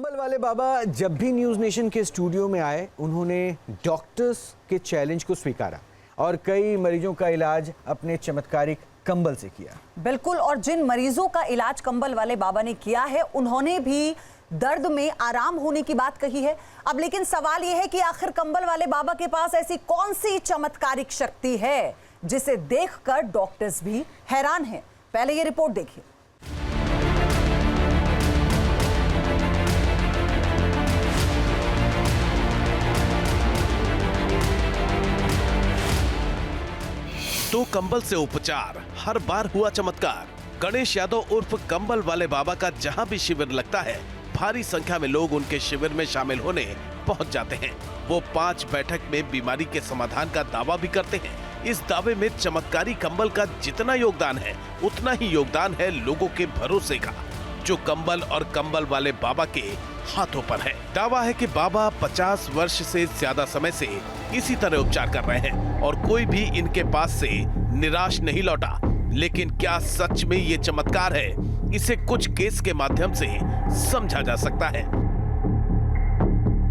कंबल वाले बाबा जब भी न्यूज़ नेशन के स्टूडियो में आए, उन्होंने डॉक्टर्स के चैलेंज को स्वीकारा और कई मरीजों का इलाज अपने चमत्कारिक कंबल से किया। बिल्कुल, और जिन मरीजों का इलाज कंबल वाले बाबा ने किया है, उन्होंने भी दर्द में आराम होने की बात कही है। अब लेकिन सवाल यह है कि आखिर कंबल वाले बाबा के पास ऐसी कौन सी चमत्कारिक शक्ति है जिसे देखकर डॉक्टर्स भी हैरान हैं। पहले ये रिपोर्ट देखिए। तो कंबल से उपचार, हर बार हुआ चमत्कार। गणेश यादव उर्फ कंबल वाले बाबा का जहां भी शिविर लगता है, भारी संख्या में लोग उनके शिविर में शामिल होने पहुंच जाते हैं। वो 5 बैठक में बीमारी के समाधान का दावा भी करते हैं। इस दावे में चमत्कारी कंबल का जितना योगदान है, उतना ही योगदान है लोगों के भरोसे का, जो कंबल और कंबल वाले बाबा के हाथों पर है। दावा है कि बाबा 50 वर्ष से ज्यादा समय से इसी तरह उपचार कर रहे हैं और कोई भी इनके पास से निराश नहीं लौटा। लेकिन क्या सच में ये चमत्कार है? इसे कुछ केस के माध्यम से समझा जा सकता है।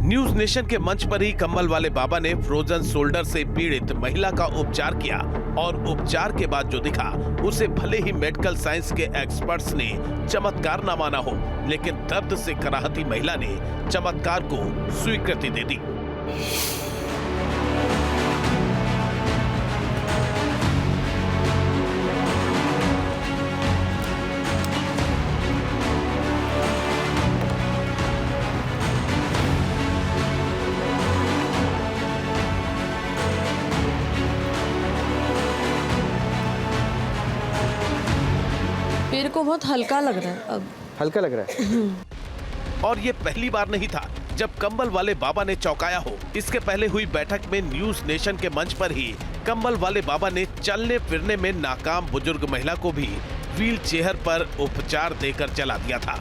न्यूज नेशन के मंच पर ही कंबल वाले बाबा ने फ्रोजन शोल्डर से पीड़ित महिला का उपचार किया और उपचार के बाद जो दिखा, उसे भले ही मेडिकल साइंस के एक्सपर्ट्स ने चमत्कार न माना हो, लेकिन दर्द से कराहती महिला ने चमत्कार को स्वीकृति दे दी। मेरे को बहुत हल्का लग रहा है अब। हल्का लग रहा है। और ये पहली बार नहीं था जब कंबल वाले बाबा ने चौंकाया हो। इसके पहले हुई बैठक में न्यूज नेशन के मंच पर ही कंबल वाले बाबा ने चलने फिरने में नाकाम बुजुर्ग महिला को भी व्हील चेयर पर उपचार देकर चला दिया था।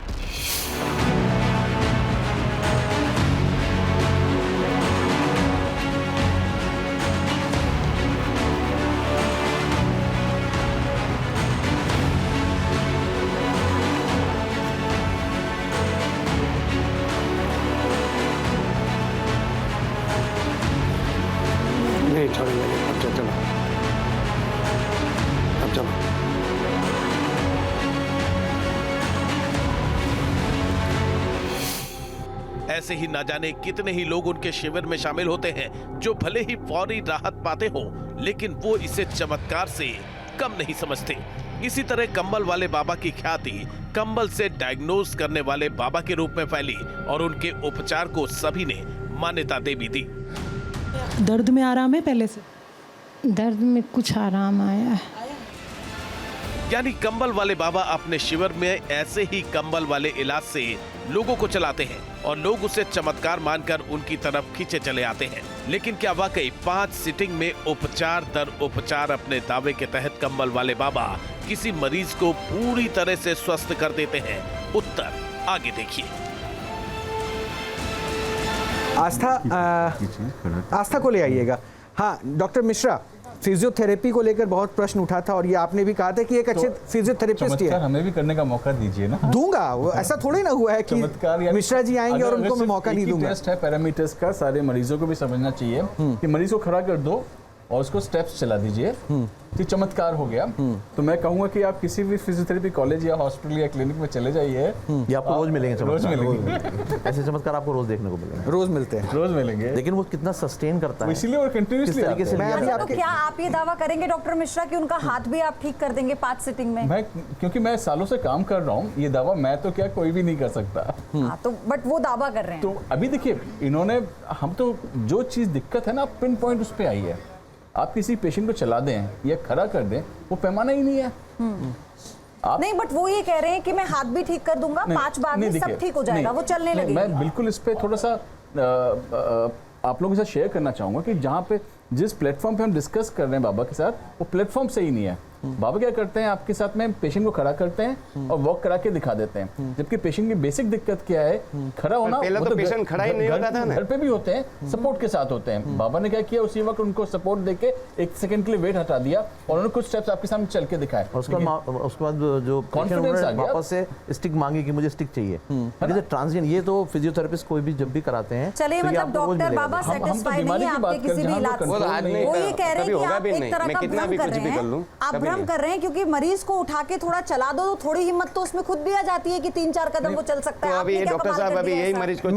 ऐसे ही ना जाने कितने ही लोग उनके शिविर में शामिल होते हैं, जो भले ही फौरी राहत पाते हो, लेकिन वो इसे चमत्कार से कम नहीं समझते। इसी तरह कंबल वाले बाबा की ख्याति कंबल से डायग्नोज करने वाले बाबा के रूप में फैली और उनके उपचार को सभी ने मान्यता दे भी दी। दर्द में आराम है पहले से? दर्द में कुछ आराम आया है। यानी कंबल वाले बाबा अपने शिविर में ऐसे ही कंबल वाले इलाज से लोगों को चलाते हैं और लोग उसे चमत्कार मानकर उनकी तरफ खींचे चले आते हैं। लेकिन क्या वाकई 5 सिटिंग में उपचार दर उपचार अपने दावे के तहत कंबल वाले बाबा किसी मरीज को पूरी तरह से स्वस्थ कर देते हैं? उत्तर आगे देखिए। आस्था को ले आइएगा। हाँ डॉक्टर मिश्रा, फिजियोथेरेपी को लेकर बहुत प्रश्न उठा था और ये आपने भी कहा था कि एक अच्छे फिजियोथेरेपिस्ट है। हमें भी करने का मौका दीजिए ना। दूंगा, वो ऐसा थोड़ी ना हुआ है कि मिश्रा जी आएंगे और उनको मैं मौका नहीं दूंगा। टेस्ट है पैरामीटर्स का, सारे मरीजों को भी समझना चाहिए कि मरीज को खड़ा कर दो और उसको स्टेप्स चला दीजिए, तो चमत्कार हो गया। तो मैं कहूंगा कि आप किसी भी फिजियोथेरेपी कॉलेज या हॉस्पिटल या क्लिनिक में चले जाइए, ये आपको रोज मिलेंगे। रोज मिलेंगे ऐसे चमत्कार आपको रोज देखने को मिलेंगे। रोज मिलते हैं, रोज मिलेंगे। लेकिन वो कितना सस्टेन करता है, इसीलिए और कंटिन्यूअसली तरीके से। मैं अभी तो क्या आप ये दावा करेंगे डॉक्टर मिश्रा कि उनका हाथ भी आप ठीक कर देंगे 5 सिटिंग में? मैं, क्योंकि मैं सालों से काम कर रहा हूँ, ये दावा मैं तो क्या कोई भी नहीं कर सकता। हाँ, तो बट वो दावा कर रहे हैं। तो अभी देखिए, इन्होंने, हम तो जो चीज दिक्कत है ना, पिन पॉइंट उस पे आई है। आप किसी पेशेंट को चला दें या खड़ा कर दें, वो पैमाना ही नहीं है। आप नहीं, बट वो ये कह रहे हैं कि मैं हाथ भी ठीक कर दूंगा, 5 बार में सब ठीक हो जाएगा, वो चलने लगेगा। मैं बिल्कुल इस पे थोड़ा सा आप लोगों के साथ शेयर करना चाहूंगा कि जहाँ पे जिस प्लेटफॉर्म पे हम डिस्कस कर रहे हैं बाबा के साथ, वो प्लेटफॉर्म सही नहीं है। बाबा क्या करते हैं, आपके साथ में पेशेंट को खड़ा करते हैं और वॉक करा के दिखा देते हैं। जबकि पेशेंट की बेसिक दिक्कत क्या है, खड़ा होना। पहले तो पेशेंट खड़ा ही नहीं होता था ना, घर पे भी होते हैं, सपोर्ट के साथ होते हैं। बाबा ने क्या किया, उसी वक्त उनको सपोर्ट देके 1 सेकंड के लिए वेट हटा दिया और उन्होंने कुछ स्टेप्स आपके सामने चल के दिखाए। उसके बाद जो कॉन्फिडेंस आ गया, वापस से स्टिक मांगी कि मुझे स्टिक चाहिए। जैसे ट्रांजिशन, ये तो फिजियोथेरेपिस्ट कोई भी जब भी कराते हैं। चलिए, तो ये मतलब आपको रोज डॉक्टर मिलेगा। बाबा हम तो सेटिस्फाई नहीं बीमारी है की आपके बात कर, किसी भी जहाँ इलाज लोग से। वो आज नहीं, वो ये कह रहे हैं कभी कि होगा आप भी एक नहीं, तरह मैं का कितना भ्रम भी कर कुछ रहे भी कर लूं, हैं। आप कभी भ्रम नहीं। कर रहे हैं क्योंकि मरीज को उठा के थोड़ा चला दो तो थोड़ी हिम्मत तो उसमें खुद भी आ जाती है कि 3-4 कदम वो चल सकता है। तो अभी आपने ये क्या डॉक्टर कमाल साहब कर अभी दिया यही ऐसा? मरीज को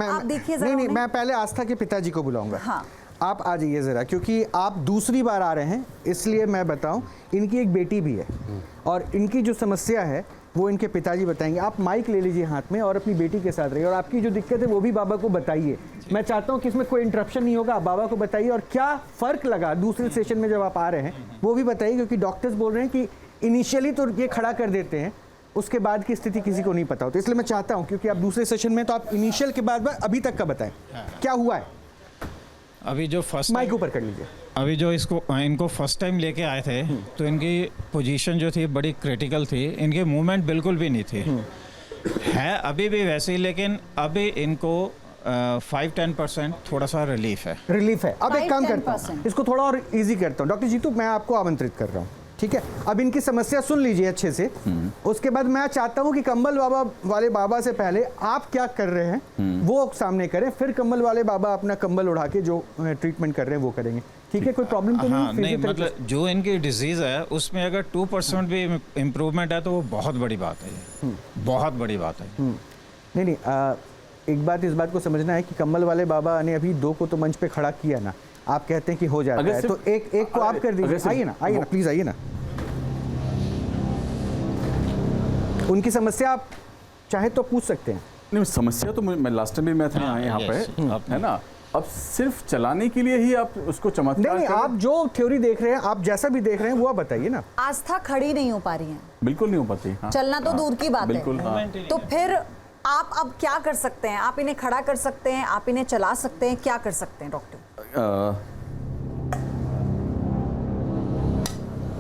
आप देखिए जरा नहीं, उन्हें। मैं पहले आस्था के पिताजी को बुलाऊंगा। हाँ। आप आ जाइए जरा, क्योंकि आप दूसरी बार आ रहे हैं, इसलिए मैं बताऊं, इनकी एक बेटी भी है और इनकी जो समस्या है वो इनके पिताजी बताएंगे। आप माइक ले लीजिए हाथ में और अपनी बेटी के साथ रहिए और आपकी जो दिक्कत है वो भी बाबा को बताइए। मैं चाहता हूं कि इसमें कोई इंटरप्शन नहीं होगा, आप बाबा को बताइए और क्या फ़र्क लगा दूसरे सेशन में जब आप आ रहे हैं वो भी बताइए, क्योंकि डॉक्टर्स बोल रहे हैं कि इनिशियली तो ये खड़ा कर देते हैं, उसके बाद की स्थिति किसी को नहीं पता होती। इसलिए मैं चाहता हूं, क्योंकि आप दूसरे सेशन में, तो आप इनिशियल के बाद अभी तक का बताएं क्या हुआ है। अभी जो फर्स्ट माइक ऊपर कर लीजिए। अभी जो इनको फर्स्ट टाइम लेके आए थे तो इनकी पोजीशन जो थी बड़ी क्रिटिकल थी, इनकी मूवमेंट बिल्कुल भी नहीं थी। है अभी भी वैसे ही, लेकिन अभी इनको 5-10% थोड़ा सा रिलीफ है। अब एक काम करता हूँ, इसको थोड़ा और इजी करता हूँ। डॉक्टर जीतू, मैं आपको आमंत्रित कर रहा हूँ, ठीक है? अब इनकी समस्या सुन लीजिए अच्छे से, उसके बाद मैं चाहता हूँ कि कंबल बाबा वाले बाबा से पहले आप क्या कर रहे हैं वो सामने करें, फिर कंबल वाले बाबा अपना कंबल उड़ा के जो ट्रीटमेंट कर रहे हैं वो करेंगे, ठीक है? कोई प्रॉब्लम तो हाँ, नहीं? नहीं मतलब जो इनकी डिजीज़ है उसमें अगर 2% भी इम्प्रूवमेंट है तो वो बहुत बड़ी बात है, ये बहुत बड़ी बात है। नहीं, एक बात इस बात को समझना है कि कंबल वाले बाबा ने अभी 2 को तो मंच पे खड़ा किया ना, आप कहते हैं कि हो जाता है, तो एक को आप कर दीजिए। आइए ना प्लीज, आइए ना। उनकी समस्या आप चाहे तो पूछ सकते हैं। नहीं, समस्या तो मैं लास्ट टाइम भी मैं था यहाँ पे, है ना? अब सिर्फ चलाने के लिए ही आप उसको चमत्कार नहीं, आप जो थ्योरी देख रहे हैं, आप जैसा भी देख रहे हैं वो आप बताइए ना। आस्था खड़ी नहीं हो पा रही है, बिल्कुल नहीं हो पाती। चलना तो दूर की बात है। बिल्कुल, तो फिर आप अब क्या कर सकते हैं? आप इन्हें खड़ा कर सकते हैं, आप इन्हें चला सकते हैं, क्या कर सकते हैं डॉक्टर?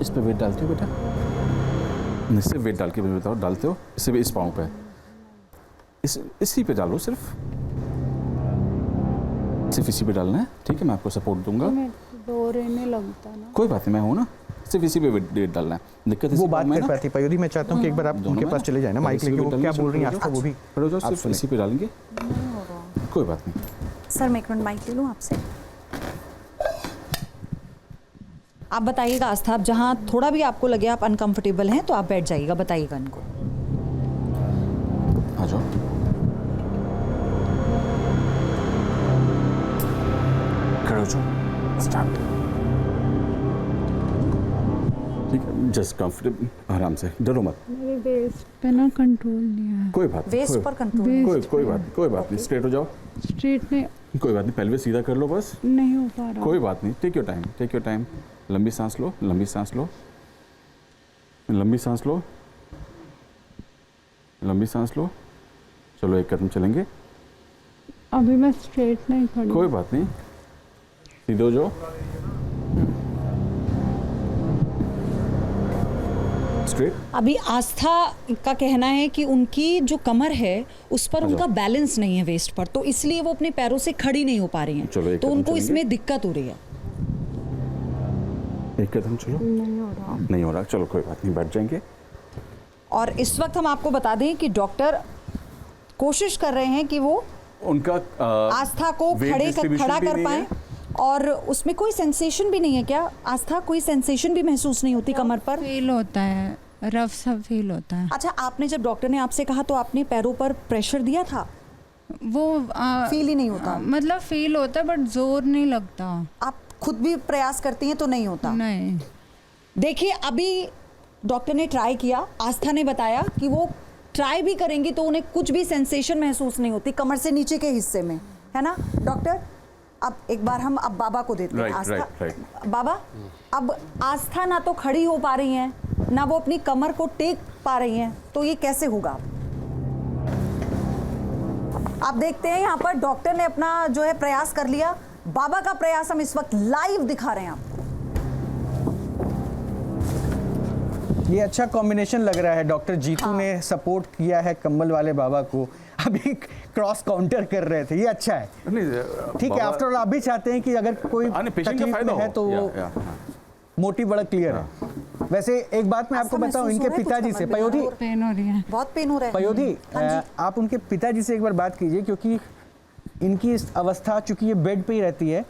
इस पे वेट डालते हो बेटा? इससे वेट डाल के बताओ, डालते हो? इससे इस पाँव पे, इसी पे डालो, सिर्फ इसी पे डालना है, ठीक है? मैं आपको सपोर्ट दूंगा। नहीं लगता ना, कोई बात नहीं, मैं हूँ ना, सिर्फ इसी पे वेट डालना है। दिक्कत वो बात कर पाती पयोधी, मैं चाहता हूँ कि एक बार आप उनके पास चले जाए ना, माइक लेके, वो क्या बोल रही हैं आस्था वो भी आप सिर्फ इसी पे डालेंगे, कोई बात नहीं। सर मैं 1 मिनट माइक ले लूँ आपसे। आप बताइएगा आस्था, आप जहाँ थोड़ा भी आपको लगे आप अनकंफर्टेबल हैं तो आप बैठ जाइएगा, बताइएगा इनको। आ जाओ। खड़े हो जाओ, स्टार्ट। ठीक है, जस्ट कंफर्टेबल, आराम से, डरो मत। मेरे वेस्ट पे ना कंट्रोल नहीं है। कोई बात नहीं, वेस्ट पर कंट्रोल कोई बात नहीं, स्ट्रेट हो जाओ। स्ट्रेट नहीं, कोई बात नहीं, पहले सीधा कर लो, बस। नहीं हो पा रहा। कोई बात नहीं, टेक योर टाइम। लंबी सांस लो, लंबी सांस लो, लंबी सांस लो, लंबी सांस लो। चलो 1 कदम चलेंगे। अभी मैं स्ट्रेट नहीं खड़ी। कोई बात नहीं, सीधे हो जाओ, स्ट्रेट। अभी आस्था का कहना है कि उनकी जो कमर है उस पर उनका बैलेंस नहीं है वेस्ट पर, तो इसलिए वो अपने पैरों से खड़ी नहीं हो पा रही हैं, चलो, एक तो कदम उनको चलेंगे। इसमें दिक्कत हो रही है। 1 कदम चलो। नहीं हो रहा, चलो कोई बात नहीं, बैठ जाएंगे। और इस वक्त हम आपको बता दें कि डॉक्टर कोशिश कर रहे हैं कि वो उनका आस्था को खड़ा कर पाए, और उसमें कोई सेंसेशन भी नहीं है क्या आस्था? कोई सेंसेशन भी महसूस नहीं होती कमर पर? फील होता है, रफ सा फील होता है। अच्छा, आपने जब डॉक्टर ने आपसे कहा तो आपने पैरों पर प्रेशर दिया था? वो फील ही नहीं होता? मतलब फील होता है बट जोर नहीं लगता। आप खुद भी प्रयास करती हैं तो नहीं होता? नहीं। देखिए, अभी डॉक्टर ने ट्राई किया, आस्था ने बताया कि वो ट्राई भी करेंगी तो उन्हें कुछ भी सेंसेशन महसूस नहीं होती कमर से नीचे के हिस्से में, है ना डॉक्टर? अब एक बार हम अब बाबा को देते हैं। आस्था, बाबा, अब आस्था ना तो खड़ी हो पा रही हैं, ना वो अपनी कमर को टेक पा रही हैं, तो ये कैसे होगा? आप देखते हैं यहाँ पर डॉक्टर ने अपना जो है प्रयास कर लिया, बाबा का प्रयास हम इस वक्त लाइव दिखा रहे हैं आपको। ये अच्छा कॉम्बिनेशन लग रहा है। डॉक्टर जीतू ने सपोर्ट किया है कंबल वाले बाबा को, अभी क्रॉस काउंटर कर रहे थे, ये अच्छा है। ठीक है, आफ्टर ऑल आप भी चाहते हैं कि अगर कोई तकलीफ में है तो मोटिव बड़ा क्लियर है। वैसे एक बात मैं आपको बताऊं, इनके पिताजी से, पयोधी पेन हो रही है, बहुत पेन हो रहा है। पयोधी आप उनके पिताजी से एक बार बात कीजिए, क्योंकि इनकी इस अवस्था, चूंकि ये बेड पे ही रहती है,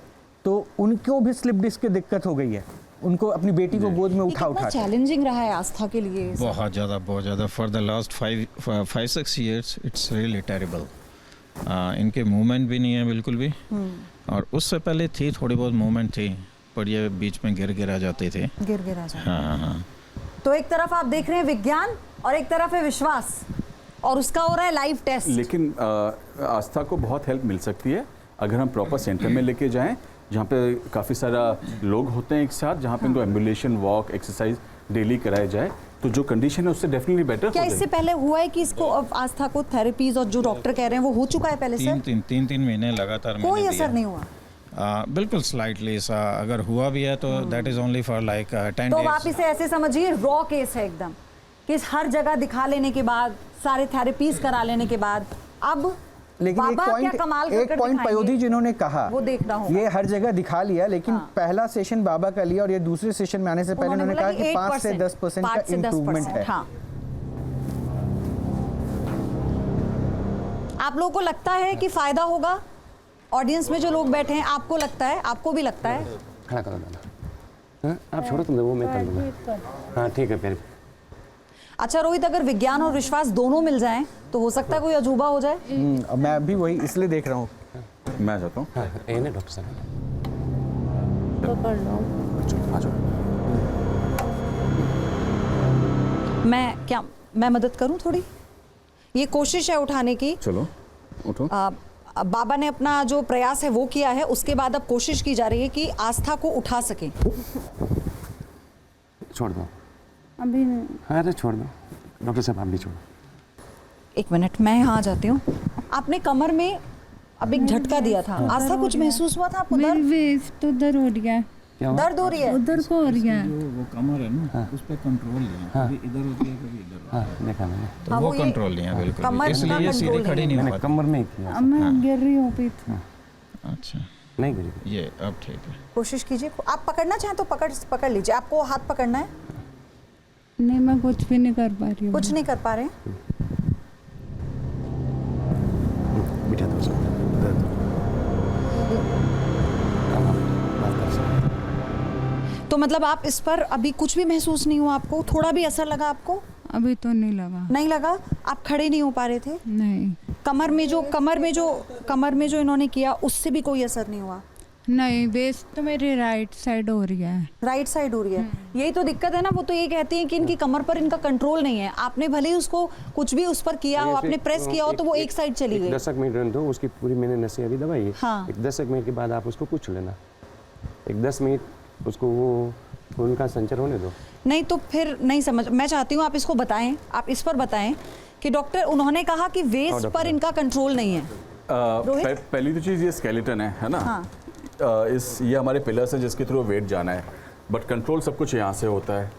तो उनको भी स्लिप डिस्क की दिक्कत हो गई है। उनको अपनी बेटी को गोद में उठा चैलेंजिंग रहा है आस्था के लिए। बहुत ज़्यादा for the last 5-6 years it's really terrible. इनके मूवमेंट भी नहीं है बिल्कुल भी, और उससे पहले थी थोड़ी बहुत मूवमेंट थी, पर ये बीच में गिर आ जाते थे। हाँ। तो एक तरफ आप देख रहे हैं विज्ञान और एक तरफ है विश्वास, और उसका हो रहा है लाइव टेस्ट। लेकिन आस्था को बहुत हेल्प मिल सकती है अगर हम प्रॉपर सेंटर में लेके जाएं, जहाँ पे काफ़ी सारा लोग होते हैं एक साथ, जहाँ पे इनको एम्बुलेशन, वॉक, एक्सरसाइज डेली कराया जाए, तो जो कंडीशन है उससे डेफिनेटली बेटर। क्या इससे पहले हुआ है कि इसको अब आस्था को थेरेपीज और जो डॉक्टर कह रहे हैं वो हो चुका है पहले से? 3 महीने लगातार कोई असर नहीं हुआ? बिल्कुल स्लाइटली सा अगर हुआ भी है तो that is only for like 10 तो days। आप इसे ऐसे समझिए रॉ केस है एकदम, कि हर जगह दिखा लेने के बाद, सारे थेरेपीज करा लेने के बाद, अब लेकिन बाबा क्या कमाल एक पॉइंट पयोधी जिन्होंने कहा, वो देखना होगा। ये हर जगह दिखा लिया, लेकिन पहला सेशन बाबा का लिया और ये दूसरे सेशन में आने से पहले उन्होंने कहा कि 5 से 10% का इम्प्रूवमेंट है। हाँ। आप लोगों को लगता है कि फायदा होगा? ऑडियंस में जो लोग बैठे हैं, आपको लगता है? आपको भी लगता है? खड़ा करो दादा, आप छोड़ो, तुम वो मैं कर लूँगा। हाँ ठीक है फिर। अच्छा रोहित, अगर विज्ञान और विश्वास दोनों मिल जाएं तो हो सकता है कोई अजूबा हो जाए। मैं भी वही इसलिए देख रहा हूँ। मैं चाहता हूँ ना डॉक्टर साहब, मैं मदद करूं थोड़ी? ये कोशिश है उठाने की। चलो उठो। बाबा ने अपना जो प्रयास है वो किया है, उसके बाद अब कोशिश की जा रही है कि आस्था को उठा सके। छोड़ दो अभी नहीं। अरे छोड़ दो डॉक्टर साहब, आप भी छोड़ो। एक मिनट, मैं यहाँ आ जाती हूँ। आपने कमर में अब एक झटका दिया था, आस्था कुछ महसूस हुआ था आपको? मेरी वेस्ट उधर हो रही है, दर्द हो रही है उधर को हो रही है। वो कमर है ना, उस पे कंट्रोल नहीं है, कभी इधर होती है कभी इधर। हाँ देखा मैंने, तो वो कंट्रोल नहीं है बिल्कुल, कमर इसलिए ये सीधी खड़ी नहीं हो मैंने पाती। कमर में ही किया। अब मैं गिर रही हूँ पीठ। अच्छा नहीं गिरी। ये अब ठीक है। कोशिश कीजिए, आप पकड़ना चाहें तो पकड़ लीजिए। आपको हाथ पकड़ना है? नहीं, मैं कुछ भी नहीं कर पा रही हूँ। कुछ नहीं कर पा रहे हैं? बिठा दो तो मतलब आप इस पर अभी कुछ भी महसूस नहीं हुआ आपको? थोड़ा भी असर लगा आपको? अभी तो नहीं लगा। नहीं लगा? आप खड़े नहीं हो पा रहे थे? नहीं। कमर में जो इन्होंने किया उससे भी कोई असर नहीं हुआ? नहीं, वेस्ट तो मेरी राइट साइड हो रही है। राइट साइड हो रही है, यही तो दिक्कत है ना। वो तो ये कहती हैं कि इनकी कमर पर इनका कंट्रोल नहीं है। आपने भले ही उसको कुछ भी उस पर किया हो, आपने प्रेस किया हो, तो वो एक साइड चली गई। 10 मिनट रहने दो, उसकी पूरी मैंने नसें अभी दबाई है। हाँ। एक 10 मिनट के बाद आप उसको पूछ लेना, एक 10 मिनट उसको वो खून का संचार होने दो। नहीं तो फिर नहीं समझ, मैं चाहती हूँ आप इसको बताएं, आप इस पर बताएं कि डॉक्टर उन्होंने कहा कि वेस्ट पर इनका कंट्रोल नहीं है। पहली तो चीज़ ये स्केलेटन है ना। हाँ। ये हमारे पिलर्स है जिसके थ्रू वेट जाना है, बट कंट्रोल सब कुछ यहाँ से होता है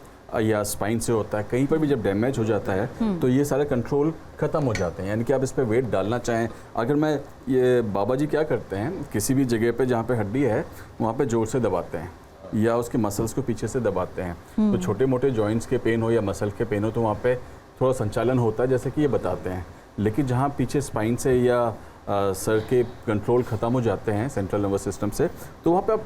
या स्पाइन से होता है। कहीं पर भी जब डैमेज हो जाता है तो ये सारे कंट्रोल खत्म हो जाते हैं। यानी कि आप इस पर वेट डालना चाहें, अगर मैं ये बाबा जी क्या करते हैं, किसी भी जगह पे जहाँ पे हड्डी है वहाँ पे जोर से दबाते हैं या उसके मसल्स को पीछे से दबाते हैं। तो छोटे मोटे जॉइंट्स के पेन हो या मसल के पेन हो तो वहाँ पे थोड़ा संचालन होता है, जैसे कि ये बताते हैं। लेकिन जहाँ पीछे स्पाइन से या सर के कंट्रोल खत्म हो जाते हैं सेंट्रल नर्वस सिस्टम से, तो वहाँ पे आप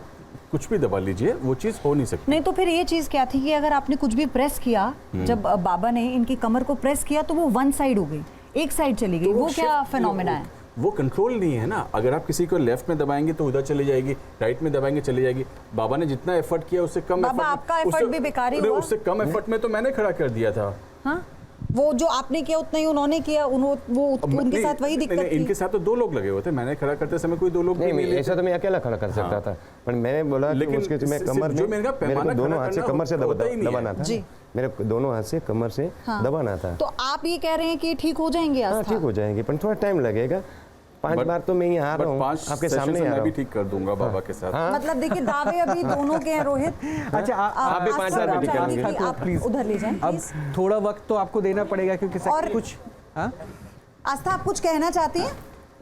कुछ भी दबा लीजिए, वो चीज़ हो नहीं सकती। नहीं तो फिर ये चीज़ क्या थी कि अगर आपने कुछ भी प्रेस किया, जब बाबा ने इनकी कमर को प्रेस किया तो वो वन साइड हो गई, एक साइड चली गई, वो क्या फिनोमेना है? वो कंट्रोल नहीं है ना। अगर आप किसी को लेफ्ट में दबाएंगे तो उधर चली जाएगी, राइट में दबाएंगे चली जाएगी। बाबा ने जितना एफर्ट किया उससे कम बाबा आपका एफर्ट भी बेकार ही हुआ। उससे कम एफर्ट में तो मैंने खड़ा कर दिया था। हाँ, वो जो आपने किया उतना ही उन्होंने किया, उनके साथ वही दिक्कत थी। इनके साथ तो 2 लोग लगे हुए थे, मैंने खड़ा करते समय कोई 2 लोग नहीं, ऐसा तो मैं अकेला खड़ा कर सकता था, पर मैंने बोला लेकिन उसके मैं कमर में मेरे को दोनों हाथ से कमर से दबाना था। मेरे दोनों हाथ से कमर से दबाना था। तो आप ये कह रहे हैं कि ठीक हो जाएंगे? हाँ ठीक हो जाएंगे, पर थोड़ा टाइम लगेगा। 5 बार तो मैं यहाँ आ रहा हूँ, 5 आपके सामने आ मैं रहा भी हूँ। ठीक कर दूंगा बाबा के साथ। मतलब देखिए दावे अभी दोनों के हैं रोहित। अच्छा आप भी 5 बार में ठीक चाहेंगे करेंगे। कि आप प्लीज उधर ले जाएं अब प्लीज। थोड़ा वक्त तो आपको देना पड़ेगा क्योंकि और- कुछ हाँ आस्था आप कुछ कहना चाहती हैं?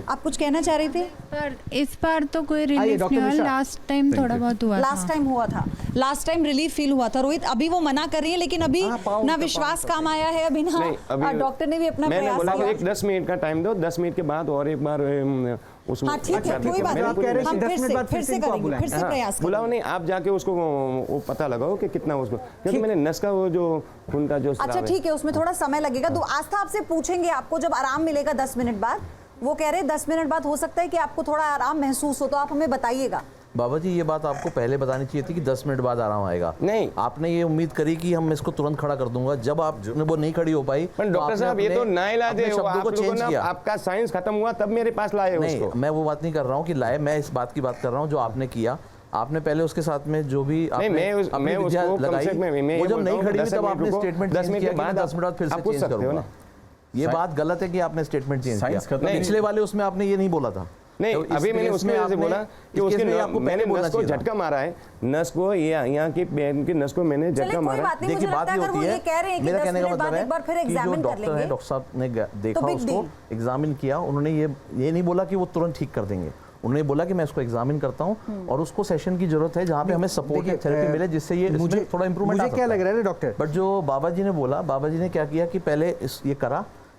आप कुछ कहना चाह रही थी? पर इस बार तो कोई आइए, रिलीफ डॉक्टर नहीं हुआ, मिश्रा। लास्ट टाइम थोड़ा बहुत हुआ लास्ट था। टाइम हुआ था, लास्ट टाइम रिलीफ फील हुआ था रोहित। अभी वो मना कर रही है लेकिन अभी हाँ, पाँव ना का विश्वास पाँव काम आया है, अभी नहीं, ना अभी डॉक्टर ने भी अपना मैंने प्रयास बोला किया। एक 10 मिनट का टाइम दो, 10 मिनट के बाद और एक बार उसमें हाँ ठीक है, कोई बात मैंने आप कह रहे नहीं, हैं हम कि 10 फिर मिनट से बाद फिर से इनको आप करेंगे, बुलाएं। फिर से प्रयास बुलाओ करेंगे। नहीं, आप जाके उसको वो पता लगाओ कि कितना उसको, क्योंकि मैंने नस का वो जो खून का जो अच्छा स्राव है। ठीक है, उसमें थोड़ा समय लगेगा। तो आस्था आपसे पूछेंगे आपको जब आराम मिलेगा 10 मिनट बाद, वो कह रहे हैं 10 मिनट बाद हो सकता है कि आपको थोड़ा आराम महसूस हो, तो आप हमें बताइएगा। बाबा जी ये बात आपको पहले बतानी चाहिए थी कि 10 मिनट बाद आराम आएगा। नहीं, आपने ये उम्मीद करी कि हम इसको तुरंत खड़ा कर दूंगा, जब आप वो नहीं खड़ी हो पाई। पर तो डॉक्टर आपने साहब ये तो अपने- ना इलाज अपने है, शब्दों आप को लोगों चेंज ने किया। आपका साइंस खत्म हुआ तब मेरे पास लाए नहीं, उसको। मैं वो बात नहीं कर रहा हूँ कि लाए, मैं इस बात की बात कर रहा हूँ जो आपने किया। आपने पहले उसके साथ में जो भी नहीं, मैं विद्या उसको कम लगाई, से कम मैं वो ये जब बोलता नहीं हूँ खड़ी हुई 10 तब मिनट आपने रुको, स्टेटमेंट 10 चेंज मिनट किया के कि मैं बाद 10 मिनट बाद फिर आप से पूछ चेंज सकते हो करूंगा। ना। ये बात गलत है कि आपने स्टेटमेंट चेंज साइंस किया। खत्म नहीं। पिछले वाले उसमें आपने ये नहीं बोला था। नहीं, तो इस अभी मैंने केस उसकी में वजह से आपने- बोला कि इस केस उसके में आपको मैंने पहले बोलना नस को चाहिए था। झटका मारा है, नस को यहाँ की पैन की नस को मैंने चलिए झटका कोई मारा। बात नहीं, मुझे देखिए बात लगता है ये अगर वो होती ये है, कह रहे हैं कि मेरा 10 कहने का मिनट मतलब बाद है एक बार फिर कि जो एग्जामिन कर डॉक्टर है, लेंगे। डॉक्टर साहब ने देखा big उसको, deal। एग्जामिन किया, उन्होंने ये नहीं बोला कि वो तुरंत ठीक कर देंगे। उन्होंने बोला कि मैं इसको एग्जामिन करता हूँ और उसको सेशन की जरूरत है जहाँ पे हमें सपोर्ट देखिए, थेरेपी मिले, जिससे ये मुझे इसमें थोड़ा इंप्रूवमेंट मुझे क्या लग रहा है ना डॉक्टर, बट जो बाबा जी ने बोला, बाबा जी ने क्या किया कि पहले ये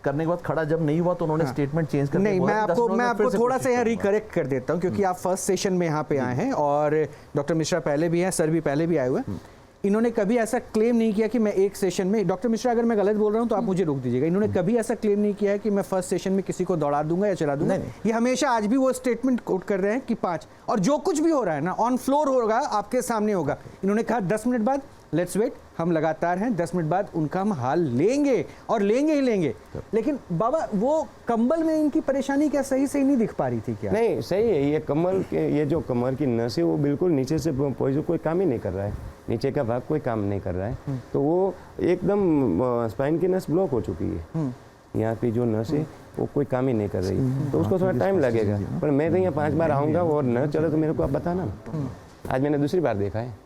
करने के बाद खड़ा जब नहीं हुआ तो उन्होंने स्टेटमेंट चेंज कर नहीं, मैं आपको थोड़ा सा यहाँ रिकरेक्ट कर देता हूँ क्योंकि आप फर्स्ट सेशन में यहाँ पे आए हैं और डॉक्टर मिश्रा पहले भी हैं, सर भी पहले भी आए हुए हैं। इन्होंने कभी ऐसा क्लेम नहीं किया कि मैं एक सेशन में, डॉक्टर मिश्रा अगर मैं गलत बोल रहा हूँ तो आप मुझे रोक दीजिएगा, इन्होंने कभी ऐसा क्लेम नहीं किया है कि मैं फर्स्ट सेशन में किसी को दौड़ा दूंगा या चला दूंगा। ये हमेशा आज भी वो स्टेटमेंट कोट कर रहे हैं कि 5, और जो कुछ भी हो रहा है ना ऑन फ्लोर होगा, आपके सामने होगा। इन्होंने कहा 10 मिनट बाद लेट्स वेट, हम लगातार हैं, 10 मिनट बाद उनका हम हाल लेंगे और लेंगे ही लेंगे। लेकिन बाबा वो कंबल में इनकी परेशानी क्या सही से नहीं दिख पा रही थी क्या? नहीं, सही है, ये कमर के ये जो कमर की नस है वो बिल्कुल नीचे से कोई काम ही नहीं कर रहा है, नीचे का भाग कोई काम नहीं कर रहा है, तो वो एकदम स्पाइन की नस ब्लॉक हो चुकी है। यहाँ की जो नस है वो कोई काम ही नहीं कर रही, तो उसको थोड़ा टाइम लगेगा। पर मैं तो यहाँ 5 बार आऊँगा और न चले तो मेरे को आप बताना ना। आज मैंने दूसरी बार देखा है।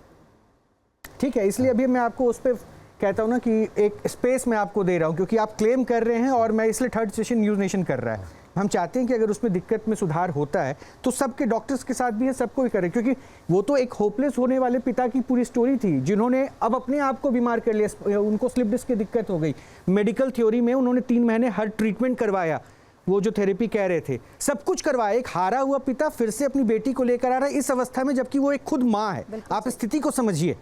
ठीक है, इसलिए अभी मैं आपको उस पर कहता हूँ ना कि एक स्पेस मैं आपको दे रहा हूँ क्योंकि आप क्लेम कर रहे हैं और मैं इसलिए थर्ड सेशन न्यूज़ नेशन कर रहा है। हम चाहते हैं कि अगर उसमें दिक्कत में सुधार होता है तो सबके डॉक्टर्स के साथ भी है, सबको ही करें, क्योंकि वो तो एक होपलेस होने वाले पिता की पूरी स्टोरी थी जिन्होंने अब अपने आप को बीमार कर लिया, उनको स्लिप डिस्क की दिक्कत हो गई। मेडिकल थ्योरी में उन्होंने 3 महीने हर ट्रीटमेंट करवाया, वो जो थेरेपी कह रहे थे सब कुछ करवाया। एक हारा हुआ पिता फिर से अपनी बेटी को लेकर आ रहा है इस अवस्था में, जबकि वो एक खुद माँ है। आप स्थिति को समझिए,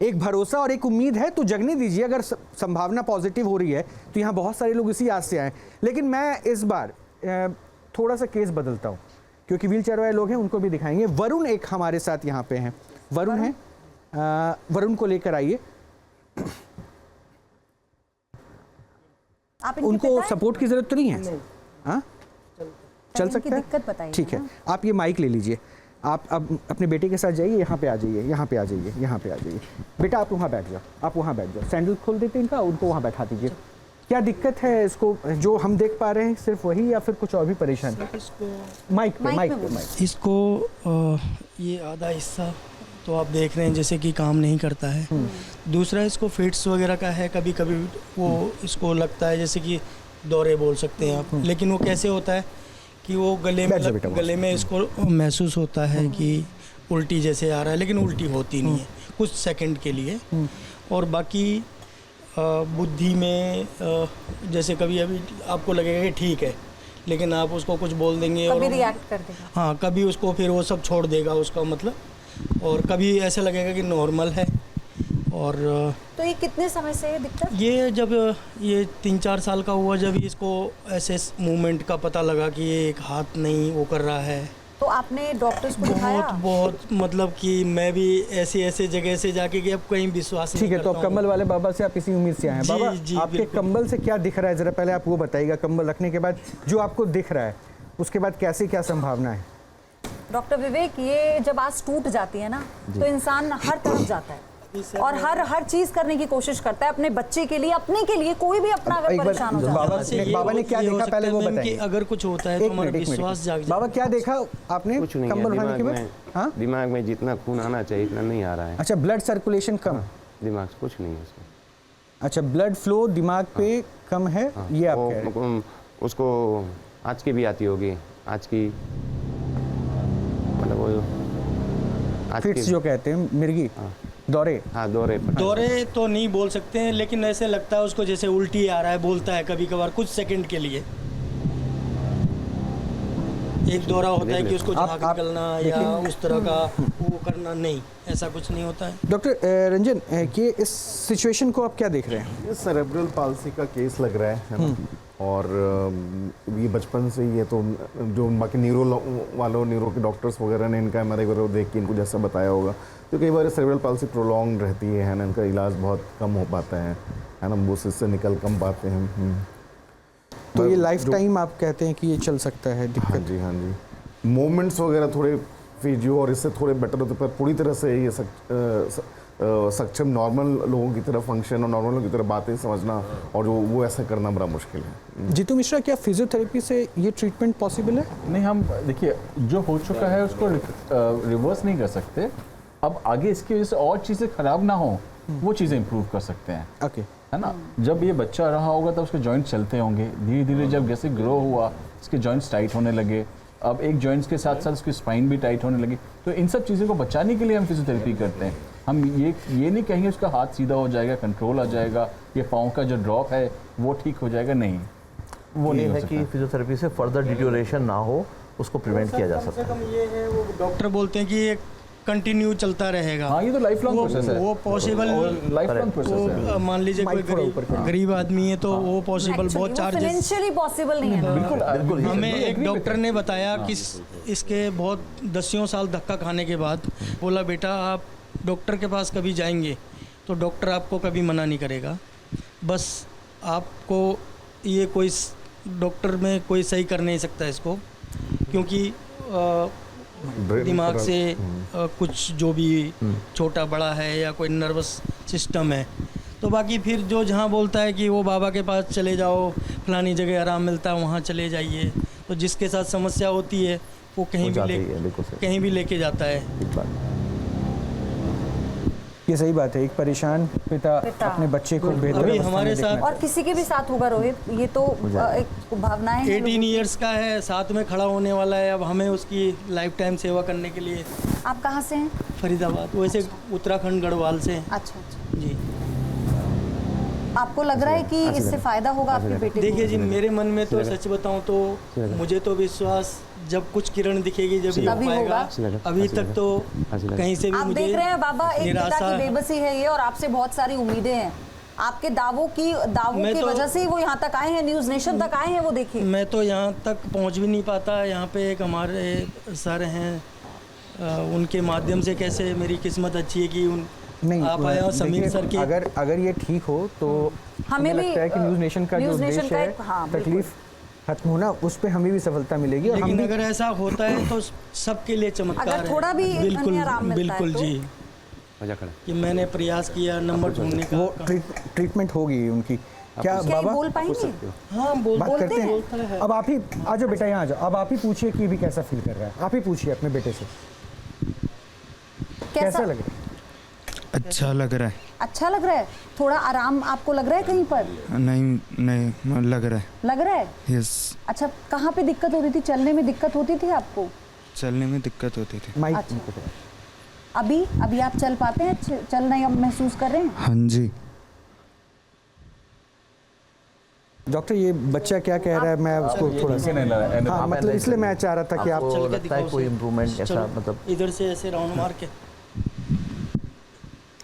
एक भरोसा और एक उम्मीद है तो जगने दीजिए। अगर संभावना पॉजिटिव हो रही है तो यहाँ बहुत सारे लोग इसी आस से आए। लेकिन मैं इस बार थोड़ा सा केस बदलता हूँ क्योंकि व्हील चेयर वाले लोग हैं, उनको भी दिखाएंगे। वरुण एक हमारे साथ यहाँ पे हैं, वरुण है, वरुण को लेकर आइए। उनको सपोर्ट की जरूरत तो नहीं है? हाँ, चल सकता है, दिक्कत बताइए। ठीक है, आप ये माइक ले लीजिए, आप अब अपने बेटे के साथ जाइए, यहाँ पे आ जाइए, यहाँ पे आ जाइए, यहाँ पे आ जाइए। बेटा आप वहाँ बैठ जाओ, आप वहाँ बैठ जाओ, सैंडल खोल देते इनका, उनको वहाँ बैठा दीजिए। क्या दिक्कत है इसको, जो हम देख पा रहे हैं सिर्फ वही या फिर कुछ और भी परेशान? माइक पे। इसको ये आधा हिस्सा तो आप देख रहे हैं जैसे कि काम नहीं करता है। दूसरा इसको फिट्स वगैरह का है, कभी कभी वो इसको लगता है जैसे कि दौरे बोल सकते हैं आप, लेकिन वो कैसे होता है कि वो गले में इसको महसूस होता है कि उल्टी जैसे आ रहा है, लेकिन उल्टी होती नहीं है कुछ सेकंड के लिए। और बाकी बुद्धि में जैसे कभी अभी आपको लगेगा कि ठीक है, लेकिन आप उसको कुछ बोल देंगे कभी और रिएक्ट कर देगा। हाँ, कभी उसको फिर वो सब छोड़ देगा उसका मतलब, और कभी ऐसा लगेगा कि नॉर्मल है। और तो ये कितने समय से है दिक्कत? ये जब ये 3-4 साल का हुआ, जब इसको ऐसे मूवमेंट का पता लगा कि ये एक हाथ नहीं वो कर रहा है, तो आपने डॉक्टर्स को दिखाया? बहुत मतलब कि मैं भी ऐसे जगह से जाके कि अब कहीं विश्वास नहीं ठीक है, तो अब कंबल वाले बाबा से आप इसी उम्मीद से आए हैं। बाबा, आपके कंबल से क्या दिख रहा है, जरा पहले आप वो बताइएगा। कंबल रखने के बाद जो आपको दिख रहा है उसके बाद कैसे क्या संभावना है? डॉक्टर विवेक, ये जब आस टूट जाती है ना तो इंसान हर तरफ जाता है, और हर चीज करने की कोशिश करता है अपने बच्चे के लिए, अपने के लिए, कोई भी अपना अगर एक बार परेशान हो जाता है। बाबा ने क्या देखा पहले वो बताइए। अगर कुछ होता है तो हमारा विश्वास जाग जाता है। बाबा क्या देखा आपने कुछ नहीं कंबल है, उठाने के दिमाग बाद? में हाँ, दिमाग में जितना खून आना चाहिए इतना नहीं आ रहा है। अच्छा, ब्लड सर्कुलेशन कम। दिमाग से कुछ नहीं है उसमें। अच्छा, ब्लड फ्लो दिमाग पे कम है, ये आप कह रहे हैं। उसको आज की भी आती होगी, आज की मतलब वो आज फिट्स जो कहते हैं, मिर्गी, दौरे। हाँ, दौरे तो नहीं बोल सकते हैं, लेकिन ऐसे लगता है उसको जैसे उल्टी आ रहा है, बोलता है कभी कभार कुछ सेकंड के लिए। एक दौरा होता है कि उसको झाग निकलना या उस तरह का वो करना, नहीं, ऐसा कुछ नहीं होता है। डॉक्टर रंजन, कि इस सिचुएशन को आप क्या देख रहे हैं? ये सेरेब्रल पाल्सी का केस लग रहा है ना? और ये बचपन से ही है, तो जो बाकी न्यूरो के डॉक्टर्स वगैरह ने इनका एमआरआई वगैरह देख के इनको जैसा बताया होगा, तो कई बार सेरेब्रल पाल्सी प्रोलॉन्ग रहती है ना, इनका इलाज बहुत कम हो पाता है ना, वो इससे निकल कम पाते हैं। तो ये लाइफ टाइम आप कहते हैं कि ये चल सकता है दिक्कत? हाँ जी। मूवमेंट्स वगैरह थोड़े फिजियो और इससे थोड़े बेटर होते, पर पूरी तरह से ये सक्षम नॉर्मल लोगों की तरह फंक्शन और नॉर्मल लोगों की तरह बातें समझना और जो वो ऐसा करना बड़ा मुश्किल है। जीतू मिश्रा, क्या फिजियोथेरेपी से ये ट्रीटमेंट पॉसिबल है? नहीं, हम देखिए जो हो चुका है उसको रिवर्स नहीं कर सकते। अब आगे इसकी वजह से और चीज़ें खराब ना हो, वो चीज़ें इंप्रूव कर सकते हैं। ओके, है ना? जब ये बच्चा रहा होगा तब उसके जॉइंट चलते होंगे, धीरे धीरे जब जैसे ग्रो हुआ इसके जॉइंट्स टाइट होने लगे, अब एक जॉइंट्स के साथ साथ उसकी स्पाइन भी टाइट होने लगी। तो इन सब चीज़ों को बचाने के लिए हम फिजियोथेरेपी करते हैं। हम ये नहीं कहेंगे उसका हाथ सीधा हो जाएगा, कंट्रोल आ जाएगा, ये पाँव का जो ड्रॉप है वो ठीक हो जाएगा, नहीं, वो नहीं है कि फिजियोथेरेपी से फर्दर डिटोरेशन ना हो, उसको प्रिवेंट किया जा सकता है। ये है, वो डॉक्टर बोलते हैं कि ये कंटिन्यू चलता रहेगा। हाँ, ये तो लाइफ लॉन्ग प्रोसेस है, वो पॉसिबल लाइफ लॉन्ग प्रोसेस है। मान लीजिए कोई गरीब आदमी है तो वो पॉसिबल बहुत चार्जेस फाइनेंशियली पॉसिबल नहीं है। बिल्कुल। हमें एक डॉक्टर ने बताया कि इसके बहुत 10 साल धक्का खाने के बाद बोला, बेटा आप डॉक्टर के पास कभी जाएंगे तो डॉक्टर आपको कभी मना नहीं करेगा, बस आपको ये कोई डॉक्टर में कोई सही कर नहीं सकता इसको, क्योंकि दिमाग से कुछ जो भी छोटा बड़ा है या कोई नर्वस सिस्टम है, तो बाकी फिर जो जहाँ बोलता है कि वो बाबा के पास चले जाओ, फलानी जगह आराम मिलता है वहाँ चले जाइए, तो जिसके साथ समस्या होती है वो कहीं भी लेके जाता है। ये सही बात है, एक परेशान पिता अपने बच्चे को बेहतर अभी अवस्था में हमारे देखना साथ और किसी के भी साथ होगा रोहित, ये तो एक भावनाएं हैं। 18 ईयर्स का है, साथ में खड़ा होने वाला है, अब हमें उसकी लाइफ टाइम सेवा करने के लिए। आप कहाँ से हैं? फरीदाबाद, वैसे उत्तराखंड गढ़वाल से। अच्छा जी। आपको लग रहा है कि इससे फायदा होगा आपके बेटे को? देखिए जी, मेरे मन में तो सच बताऊं तो मुझे तो विश्वास जब कुछ किरण दिखेगी जब ये हो पाएगा। अभी तक तो कहीं से भी आप मुझे देख रहे हैं बाबा, एक पिता की बेबसी है ये, और आपसे बहुत सारी उम्मीदें हैं। आपके दावों की वजह से ही वो यहाँ तक आए हैं, न्यूज़ नेशन तक आए हैं। वो देखिए, मैं तो यहाँ तक पहुँच भी नहीं पाता। यहाँ पे एक हमारे सर हैं, उनके माध्यम से कैसे मेरी किस्मत अच्छी है कि नहीं आप आए और समीर सर के अगर ये ठीक हो तो हमें लगता है कि न्यूज़ नेशन का जो उद्देश्य है, तकलीफ खत्म होना, उस पे हमें भी सफलता मिलेगी। और लेकिन अगर ऐसा होता है तो सबके लिए चमत्कार है। अगर थोड़ा भी बिल्कुल जी, कि मैंने प्रयास किया नंबर ढूंढने का। वो ट्रीटमेंट होगी उनकी। क्या बाबा बोल पाएंगे? हाँ, बात करते हैं। अब आप ही आ जाओ बेटा, यहाँ आ जाओ। अब आप ही पूछिए कि भी कैसा फील कर रहा है। आप ही पूछिए अपने बेटे से, कैसा लग रहा है? अच्छा लग रहा है। अच्छा लग रहा है? थोड़ा आराम आपको लग रहा है कहीं पर? नहीं लग रहा है। लग रहा है? यस। अच्छा, कहाँ पे दिक्कत होती थी? चलने में दिक्कत होती थी आपको? चलने में दिक्कत होती थी। अच्छा। अभी आप चल पाते हैं? चलना अब महसूस कर रहे हैं? हाँ जी। डॉक्टर ये बच्चा क्या कह रहा है, मैं उसको थोड़ा सा हाँ मतलब इसलिए मैं चाह रहा था कि आप चल के दिखाओ कोई इम्प्रूवमेंट ऐसा मतलब इधर से ऐसे राउंड मार के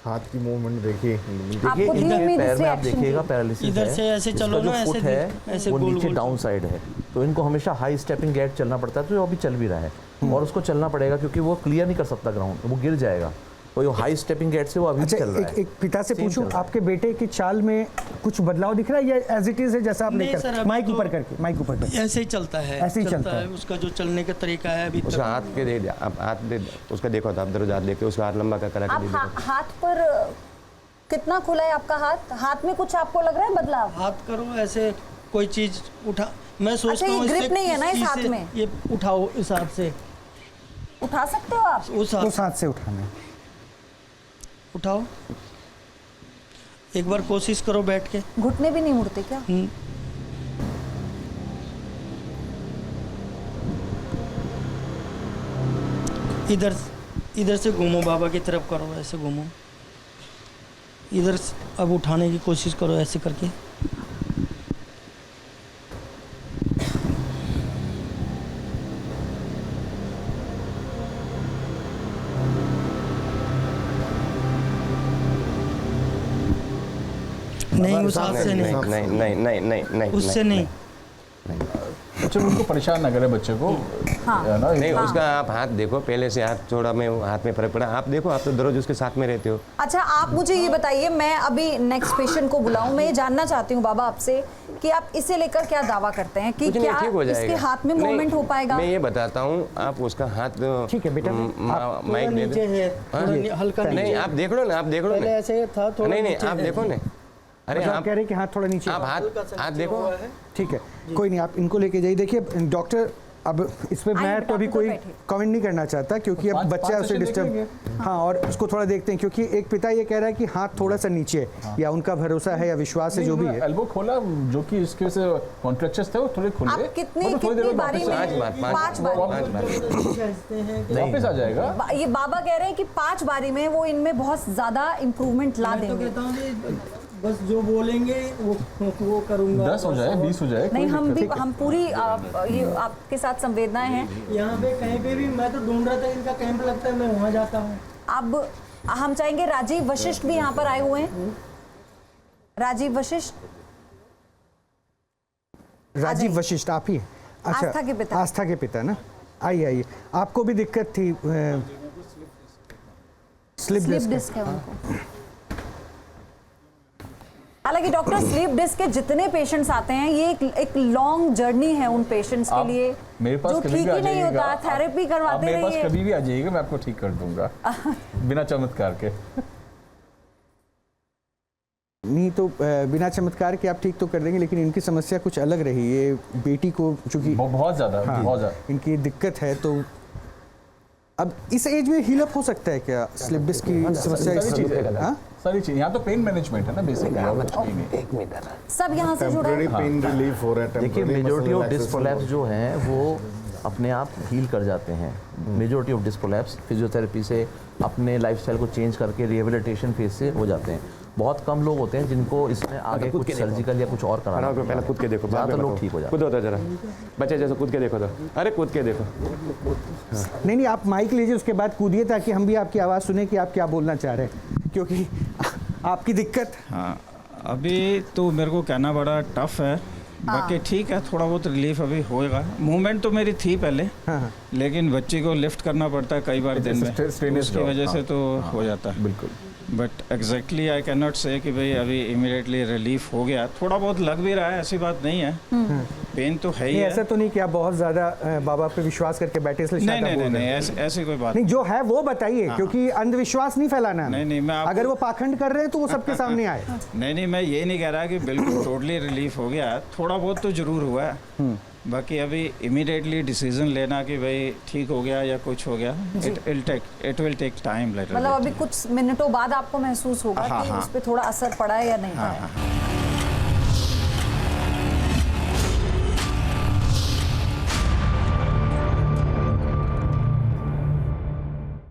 हाथ की मूवमेंट देखिए, देखिए पैर में आप देखिएगा पैरालिसिस इधर से ऐसे चलो ना, ऐसे है ऐसे वो नीचे डाउन साइड है, तो इनको हमेशा हाई स्टेपिंग गैट चलना पड़ता है, तो वो अभी चल भी रहा है और उसको चलना पड़ेगा क्योंकि वो क्लियर नहीं कर सकता ग्राउंड, वो गिर जाएगा। वो हाई स्टेपिंग गैट से वो अभी अच्छा, चल रहा है। एक पिता से Same पूछूं, चल रहा है। आपके बेटे की चाल में कुछ बदलाव दिख रहा है या एज इट इज है जैसा आपने नहीं सर, अभी माइक तो ऊपर करके, माइक ऊपर करके? ऐसे ही चलता है, ऐसे ही चलता है। उसका जो चलने का तरीका है अभी उसका हाथ के दे, आप हाथ दे, उसका देखो तो आप दररोज हाथ देखे, उसका हाथ लंबा करा के आप दे देखो। हाथ पर कितना खुला है आपका हाथ? हाथ में कुछ आपको लग रहा है बदलाव? हाथ करो ऐसे, कोई चीज उठा, मैं सोचता अच्छा, ये हूँ grip इससे नहीं है ना इस किसी हाथ से में? ये उठाओ इस हाथ से, उठा सकते हो आप? उस हाथ से उठाना। उठाओ, एक बार कोशिश करो बैठ के। घुटने भी नहीं मुड़ते क्या? इधर से घूमो, बाबा की तरफ करो, ऐसे घूमो, इधर अब उठाने की कोशिश करो ऐसे करके। नहीं, उस हाथ से नहीं, नहीं, उससे नहीं। अच्छा, उनको परेशान ना करे बच्चे को। हाँ। नहीं, उसका आप हाथ देखो, पहले से हाथ थोड़ा में हाथ में फर्क पड़ा, आप देखो, आप तो दररोज उसके साथ में रहते हो। अच्छा, आप मुझे ये बताइए, मैं अभी नेक्स्ट पेशेंट को बुलाऊं, मैं ये जानना चाहती हूँ बाबा आपसे कि आप इसे लेकर क्या दावा करते हैं कि कुछ नहीं, क्या ठीक हो जाएगा। इसके हाथ में मूवमेंट हो पाएगा? मैं ये बताता हूँ, आप उसका हाथ ठीक है बेटा, माइक दे दो। हल्का नहीं, आप देख लो ना, आप देख लो ना, ऐसे था थोड़ा। नहीं, आप देखो ना, अरे मतलब आप कह रहे हैं कि हाथ थोड़ा नीचे, आप हाथ देखो। ठीक है, कोई नहीं, आप इनको लेके जाइए। देखिए डॉक्टर, अब इस पे मैं तो अभी कोई कमेंट नहीं करना चाहता क्योंकि अब बच्चा उसे डिस्टर्ब, हाँ, और उसको थोड़ा देखते हैं क्योंकि एक पिता ये कह रहा है कि हाथ थोड़ा सा नीचे है, या उनका भरोसा है या विश्वास है, जो भी है। एल्बो खोला, जो कि इसके से कॉन्ट्रैक्चर्स थे वो थोड़े खुले। आप कितनी बारी में? 5 बार वापस आ जाएगा। ये बाबा कह रहे हैं कि 5 बारी में वो इनमें बहुत ज्यादा इम्प्रूवमेंट ला देंगे। बस जो बोलेंगे वो करूंगा। 10 हो जाए, 20 हो जाए, नहीं, हम पूरी ये आपके साथ संवेदनाएं हैं। यहाँ पे कहीं पे भी मैं तो ढूंढ रहा था, इनका कैंप लगता है, मैं वहाँ जाता हूँ। अब हम चाहेंगे राजीव वशिष्ठ भी यहाँ पर आए हुए हैं। राजीव वशिष्ठ, राजीव वशिष्ठ आप ही हैं? अच्छा, आस्था के पिता। आस्था के पिता ना, आइए आइए। आपको भी दिक्कत थी, स्लिप डिस्क है उनको। हालांकि डॉक्टर, स्लीप डिस्क के जितने पेशेंट्स आते हैं, ये एक लॉन्ग जर्नी है उन पेशेंट्स के लिए, मेरे पास जो कभी ठीक भी आ ही नहीं जाइएगा, होता। थेरेपी करवाते मेरे पास रहिए। कभी भी आ जाइएगा, मैं आपको ठीक कर दूंगा बिना चमत्कार के। नहीं तो बिना चमत्कार के आप ठीक तो कर देंगे, लेकिन इनकी समस्या कुछ अलग रही। ये बेटी को चूंकि बहुत ज्यादा, बहुत ज्यादा इनकी दिक्कत है, तो अब इस एज में हील अप हो सकता है क्या स्लिप डिस्क की समस्या? सारी चीज यहाँ तो पेन मैनेजमेंट है ना बेसिकली। एक मिनट, सब यहाँ से जुड़ा है। टेम्परेरी पेन रिलीफ हो रहा है। देखिए, मेजॉरिटी ऑफ डिस्क प्रोलैप्स जो हैं वो अपने आप हील कर जाते हैं। Majority of disc prolapse physiotherapy से, अपने लाइफस्टाइल को चेंज करके रिहेबिलिटेशन फेज से हो जाते हैं। बहुत कम लोग होते हैं जिनको इसमें आगे कुछ सर्जिकल या कुछ और कराना है। पहले कूद के देखो, ज़्यादातर लोग ठीक हो जाते हैं। कूद होता जरा, बच्चे जैसे कूद के देखो तो, अरे कूद के देखो। नहीं, आप माइक लीजिए, उसके बाद कूदिए ताकि हम भी आपकी आवाज़ सुने कि आप क्या बोलना चाह रहे हैं, क्योंकि आपकी दिक्कत। हाँ, अभी तो मेरे को कहना बड़ा टफ है, बाकी ठीक है, थोड़ा बहुत रिलीफ अभी होएगा। मूवमेंट तो मेरी थी पहले, लेकिन बच्ची को लिफ्ट करना पड़ता है कई बार दिन में, उसकी वजह से तो हो जाता है। बिल्कुल, but exactly I can not से कि भाई अभी इमीडिएटली रिलीफ हो गया। थोड़ा बहुत लग भी रहा है, ऐसी बात नहीं है, पेन तो है ही है। ऐसा तो नहीं कि आप बहुत ज़्यादा बाबा पे विश्वास करके बैठे इसलिए नहीं, ऐसी कोई बात नहीं। जो है वो बताइए, क्योंकि अंधविश्वास नहीं फैलाना। नहीं, मैं अगर वो पाखंड कर रहे हैं तो वो सबके सामने आए। नहीं, मैं ये नहीं कह रहा कि बिल्कुल टोटली रिलीफ हो गया, थोड़ा बहुत तो जरूर हुआ है। बाकी अभी इमीडिएटली डिसीजन लेना कि भाई ठीक हो गया या कुछ हो गया, इट विल टेक टाइम। मतलब अभी कुछ मिनटों बाद आपको महसूस होगा कि उस पर थोड़ा असर पड़ा है या नहीं पड़ा है।